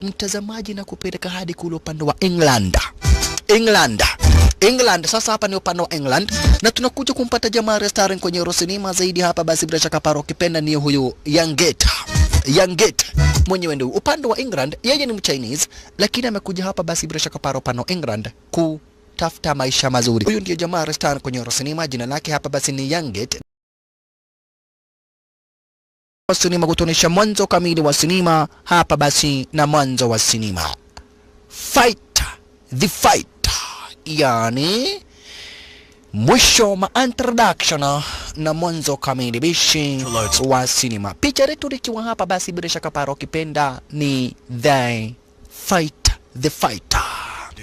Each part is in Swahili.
mtazamaji na kupeleka hadi kule upande wa England. Sasa hapa ni upande wa England na tunakuja kumpata jamaa restaurant kwenye Eurocinema zaidi hapa basi bila shaka paro kipenda ni huyu Youngate mwenyewe ndio upande wa England. Yeye ni Mchinese lakini amekuja hapa basi bila shaka paro pano England kutafuta maisha mazuri. Huyu ndio jamaa restaurant kwenye Eurocinema, jina lake hapa basi ni Youngate. Sinema kutonesha mwanzo kamili wa sinema hapa basi na mwanzo wa sinema the fight, yani mwisho ma introduction na mwanzo kamili bishi wa sinema. Picha letu likiwa hapa basi bila shaka paro kipenda ni the fighter.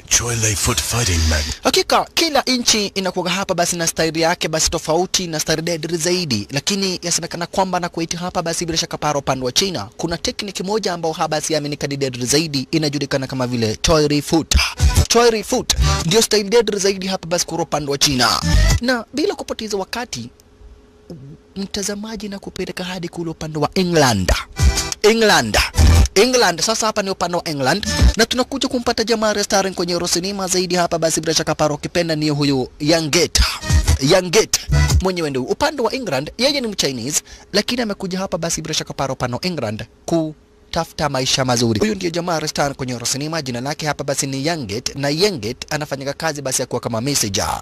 Choi foot fighting man. Hakika kila inchi inakuwa hapa basi na style yake basi tofauti na style deadly zaidi, lakini yasemekana kwamba na kuiti hapa basi bila shaka paro upande wa China kuna tekniki moja ambao hapa basi aminika deadly zaidi inajulikana kama vile Choi foot ndio style deadly zaidi hapa basi kwa upande wa China. Na bila kupoteza wakati mtazamaji na kupeleka hadi kule upande wa England. Sasa hapa ni upande wa England na tunakuja kumpata jamaa restaurant kwenye Eurocinema zaidi hapa basi bila shaka paro kipenda ni huyu Youngate mwenyewe ndio upande wa England. Yeye ni Mchinese lakini amekuja hapa basi bila shaka paro pano England kutafuta maisha mazuri. Huyu ndio jamaa restaurant kwenye Eurocinema, jina lake hapa basi ni Youngate na Youngate anafanya kazi basi ya kuwa kama messenger.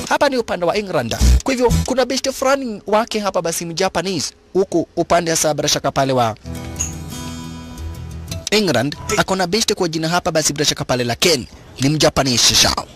Hapa ni upande wa England. Kwa hivyo kuna best friend wake hapa basi Mjapanese huku upande wa bila shaka pale wa England akona best kwa jina hapa basi bila shaka pale la Ken ni Mjapanese shao.